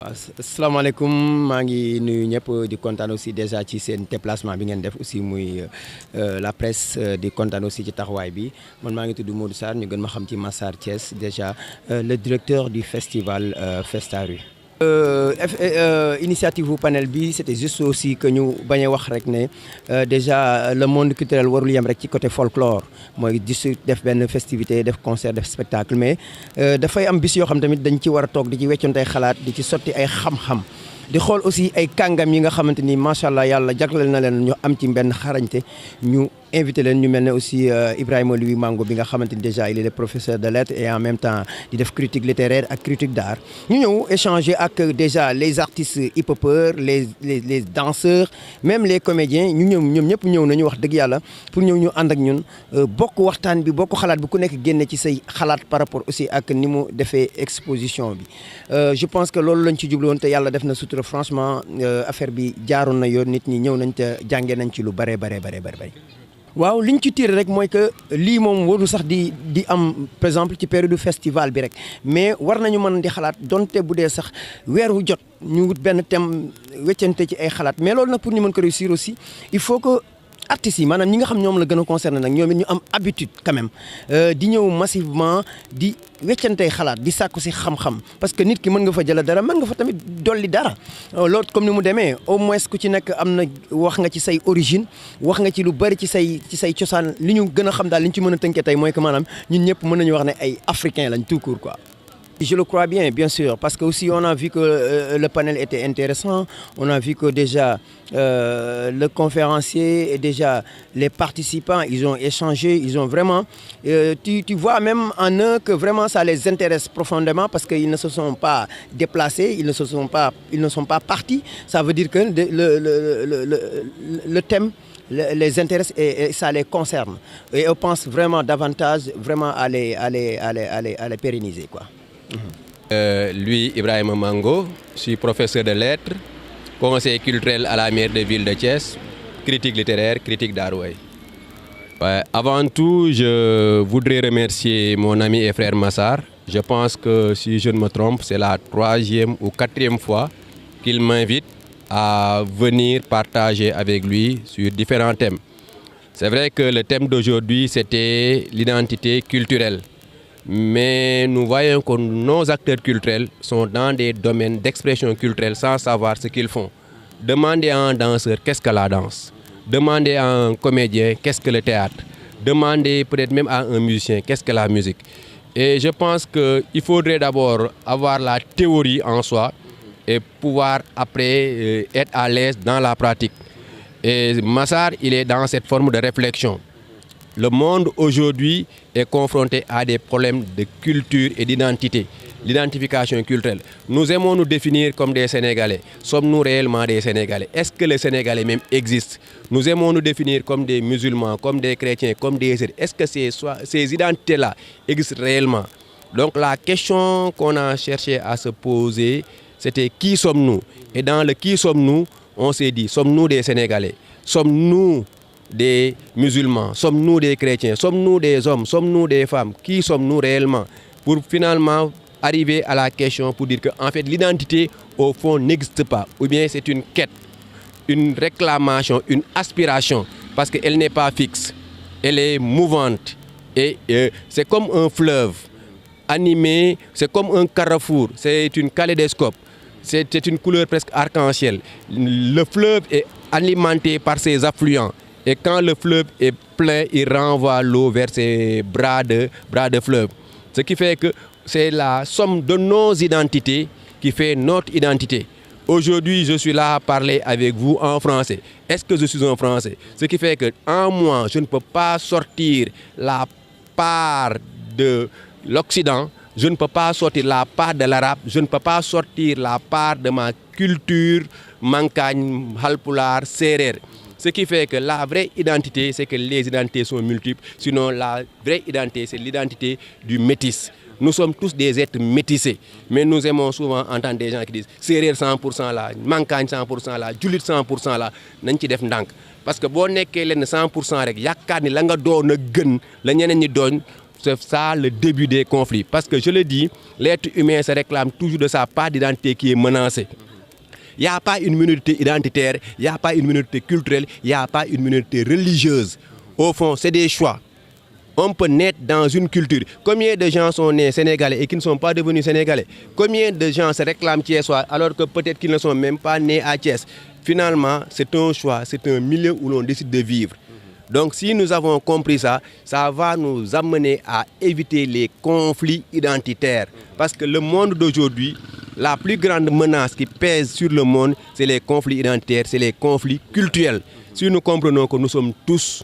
asalaamaaleykum maa ngi nuyu ñëpp di kontaan aussi déjà ci seen déplacement bi ngeen def aussi muy la presse di kontaan aussi ci taxawaay bi man maa ngi tudd Modou Sarr ñu gën ma xam ci Massar Thiès déjà le directeur du festival Festaru. Initiative bu panel bi c'était juste aussi que ñu bañ a wax rek ne déjà le monde culturel warul yem rek ci côté folklore mooy di def benn festivité def concert def spectacle mais dafay am bis yoo xam tamit dañ ci war a toog di ci weccoonte ay xalaat di ci sotti ay xam-xam di xool aussi ay kàngam yi nga xamante ni macha allah yàlla jagleel na leen ñu am ci benn xarañte ñu invité leen ñu mel ne aussi Ibrahima Louis Mango bi nga xamante ni déjà il est le professeur de lettres et en même temps di def critique littéraire ak critique d'art ñu ñëw échanger ak déjà les artistes hip-hopeurs les danseurs même les comédiens ñu ñoom ñëpp ñëw nañu wax dëgg yàlla pour ñëw ñu ànd ak ñun bokk waxtaan bi bokk xalaat bi ku nekk génne ci say xalaat par rapport aussi ak ni mu defee exposition bi je pense que loolu lañ ci jublu woon te yàlla def na sutura franchement affaire bi jaaroon na yoon nit ñi ñëw nañ te jàngee nañ ci lu bare. waaw li ñu ci tiré rek mooy que lii moom warul sax di am par exemple ci période festival bi rek mais war nañu mën di xalaat donte bu dee sax weer wu jot ñu wut benn thème weccante ci ay xalaat mais loolu nag pour ñu mën ko réussir aussi il faut que artistes yi maanaam ñi nga xam ñoom la gën a concerné nag ñoom it ñu am habitude quand même di ñëw massivement di weccantey xalaat di sàkku si xam-xam parce que nit ki mën nga fa jëla dara mën nga fa tamit dolli dara loolu comme ni mu demee au moins ku ci nekk am na wax nga ci say origine wax nga ci lu bari ci say cosaan li ñu gën a xam daal li ñu ci mën a tënkee tey mooy que maanaam ñun ñëpp mën nañu wax ne ay africains lañ tout court quoi. Je le crois bien sûr, parce que aussi on a vu que le panel était intéressant, on a vu que déjà le conférencier et déjà les participants, ils ont échangé, ils ont vraiment, tu vois même en eux que vraiment ça les intéresse profondément parce qu'ils ne se sont pas déplacés, ils ne sont pas partis, ça veut dire que le thème les intéresse et ça les concerne. Et on pense vraiment davantage vraiment à les pérenniser quoi. Lui, Ibrahima Mango, je suis professeur de lettres, conseiller culturel à la mairie de ville de Thiès, critique littéraire, critique d'art. Avant tout, je voudrais remercier mon ami et frère Massar. Je pense que si je ne me trompe, c'est la 3e ou 4e fois qu'il m'invite à venir partager avec lui sur différents thèmes. C'est vrai que le thème d'aujourd'hui, c'était l'identité culturelle. Mais nous voyons que nos acteurs culturels sont dans des domaines d'expression culturelle sans savoir ce qu'ils font. Demandez à un danseur qu'est-ce que la danse. Demandez à un comédien qu'est-ce que le théâtre. Demandez peut-être même à un musicien qu'est-ce que la musique. Et je pense qu'il faudrait d'abord avoir la théorie en soi et pouvoir après être à l'aise dans la pratique. Et Massar, il est dans cette forme de réflexion. Le monde aujourd'hui est confronté à des problèmes de culture et d'identité, l'identification culturelle. Nous aimons nous définir comme des Sénégalais. Sommes-nous réellement des Sénégalais? Est-ce que les Sénégalais même existent? Nous aimons nous définir comme des musulmans, comme des chrétiens, comme des... Est-ce que ces identités-là existent réellement? Donc la question qu'on a cherché à se poser, c'était qui sommes-nous? Et dans le qui sommes-nous, on s'est dit, sommes-nous des Sénégalais? Sommes-nous des musulmans? Sommes-nous des chrétiens? Sommes-nous des hommes? Sommes-nous des femmes? Qui sommes-nous réellement? Pour finalement arriver à la question pour dire qu'en fait l'identité au fond n'existe pas. Ou bien c'est une quête, une réclamation, une aspiration parce qu'elle n'est pas fixe. Elle est mouvante et c'est comme un fleuve animé, c'est comme un carrefour, c'est une kaléidoscope. C'est une couleur presque arc-en-ciel. Le fleuve est alimenté par ses affluents. Et quand le fleuve est plein, il renvoie l'eau vers ses bras de fleuve. Ce qui fait que c'est la somme de nos identités qui fait notre identité. Aujourd'hui, je suis là à parler avec vous en français. Est-ce que je suis un Français? Ce qui fait qu'en moi, je ne peux pas sortir la part de l'Occident, je ne peux pas sortir la part de l'arabe, je ne peux pas sortir la part de ma culture mankagne, halpulaar, séeréer. Ce qui fait que la vraie identité, c'est que les identités sont multiples. Sinon, la vraie identité, c'est l'identité du métis. Nous sommes tous des êtres métissés. Mais nous aimons souvent entendre des gens qui disent « séeréer 100% là, mankagne 100% là, julit 100% là ». Nañ ci def ndànk parce que boo nekkee leen 100% rek yaakaar ni la nga doon a gën la ñeneen ñi doon c'est ça le début des conflits. Parce que je le dis, l'être humain se réclame toujours de sa part d'identité qui est menacée. Il n'y a pas une minorité identitaire, il n'y a pas une minorité culturelle, il n'y a pas une minorité religieuse. Au fond, c'est des choix. On peut naître dans une culture. Combien de gens sont nés sénégalais et qui ne sont pas devenus sénégalais? Combien de gens se réclament thiessois alors que peut-être qu'ils ne sont même pas nés à Thiès? Finalement, c'est un choix, c'est un milieu où l'on décide de vivre. Donc si nous avons compris ça, ça va nous amener à éviter les conflits identitaires. Parce que le monde d'aujourd'hui, la plus grande menace qui pèse sur le monde, c'est les conflits identitaires, c'est les conflits culturels. Si nous comprenons que nous sommes tous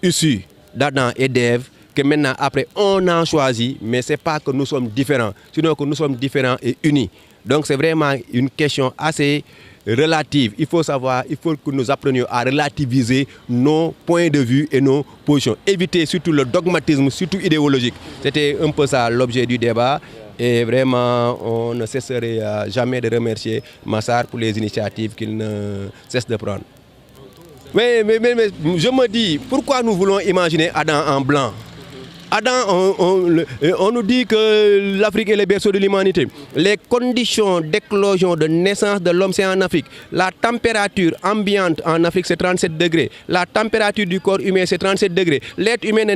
issus d'Adam et d'Ève, que maintenant après on en choisit, mais ce n'est pas que nous sommes différents, sinon que nous sommes différents et unis. Donc c'est vraiment une question assez relative. Il faut savoir, il faut que nous apprenions à relativiser nos points de vue et nos positions. Éviter surtout le dogmatisme, surtout idéologique. C'était un peu ça l'objet du débat. Et vraiment, on ne cesserait jamais de remercier Massar pour les initiatives qu'il ne cesse de prendre. Mais je me dis, pourquoi nous voulons imaginer Adam en blanc? Adam, on nous dit que l'Afrique est le berceau de l'humanité. Les conditions d'éclosion, de naissance de l'homme, c'est en Afrique. La température ambiante en Afrique, c'est 37 degrés. La température du corps humain, c'est 37 degrés. L'être humain ne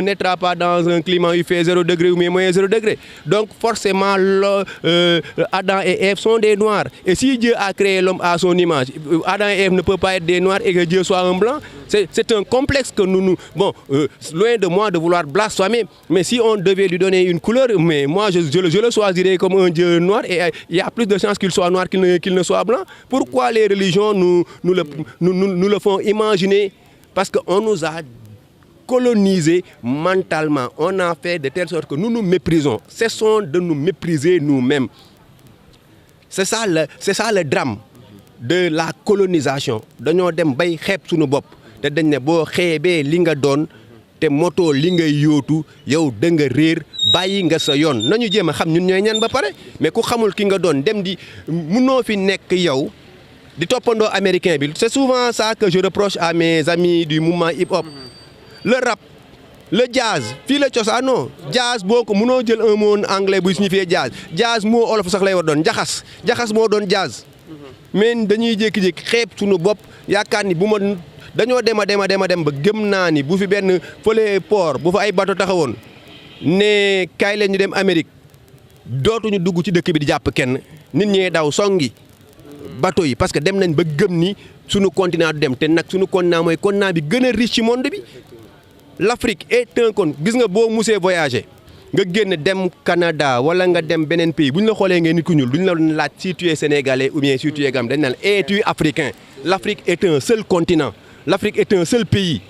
naîtra pas dans un climat où il fait 0 degré ou même moins 0 degré. Donc forcément, Adam et Ève sont des noirs. Et si Dieu a créé l'homme à son image, Adam et Ève ne peuvent pas être des noirs et que Dieu soit un blanc. C'est un complexe que bon, loin de moi de vouloir blasphémer, mais si on devait lui donner une couleur, mais moi je le choisirais comme un Dieu noir et il y a plus de chances qu'il soit noir qu'il ne soit blanc. Pourquoi les religions nous le font imaginer? Parce qu'on nous a colonisés mentalement. On a fait de telle sorte que nous nous méprisons. Cessons de nous mépriser nous-mêmes. C'est ça le drame de la colonisation. Dañoo dem bay xeeb suñu bopp. Te dañ ne boo xeebee li nga doon te moto li nga yóotu yow da nga réer bàyyi nga sa yoon nañu jéem a xam ñun ñooy ñan ba pare mais ku xamul ki nga doon dem di munoo fi nekk yow di toppandoo américain bi. C'est souvent ça que je reproche à mes amis du mouvement hip-hop. Le rap, le jazz fii la cosaanoo jazz boo ko munoo jël un mot anglais buy signifier jazz jazz moo olof sax lay war doon jaxas moo doon jazz. mais dañuy jékki-jékki xeeb suñu bopp yaakaar ni bu ma dañoo dem ba gëm naa ni bu fi benn fële port bu fa ay bateau taxawoon ne kaay leen ñu dem Amérique dootuñu dugg ci dëkk bi di jàpp kenn nit ñee daw songi bateau yi parce que dem nañ ba gëm ni suñu continent du dem te nag suñu continent mooy continent bi gën a riche ci monde bi. L'Afrique est un continent gis nga boo musee voyager nga génn dem Canada wala nga dem beneen pays bu ñu la xoolee ngeen nit ku ñuul duñ la laaj si tu es sénégalais ou bien si tu es gam dañ naan es-tu africain. L'Afrique est un seul continent. L'Afrique est un seul pays.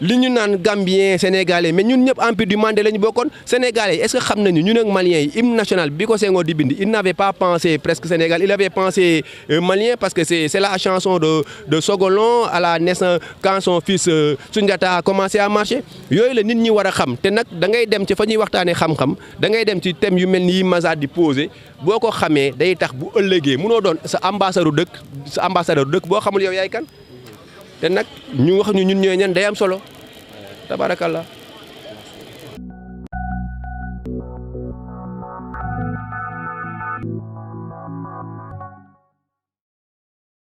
li ñu naan Gambien sénégalais mais ñun ñëpp empire du Mandé la ñu bokkoon sénégalais est-ce que xam nañu ñun ak maliens yi hymne national bi ko Senghor di bind il n'avait pas pensé presque Sénégal il avait pensé malien parce que c'est la chanson de Sogolon à la naissance quand son fils Soundiata a commencé à marcher yooyu la nit ñi war a xam te nag da ngay dem ci fa ñuy waxtaanee xam-xam da ngay dem ci thème yu mel ni yi Mazad di posé boo ko xamee day tax bu ëllëgee munoo doon sa ambassadeur dëkk boo xamul yow yaay kan. te nag ñu wax ñu ñun ñooy ñan day am solo tabarakallah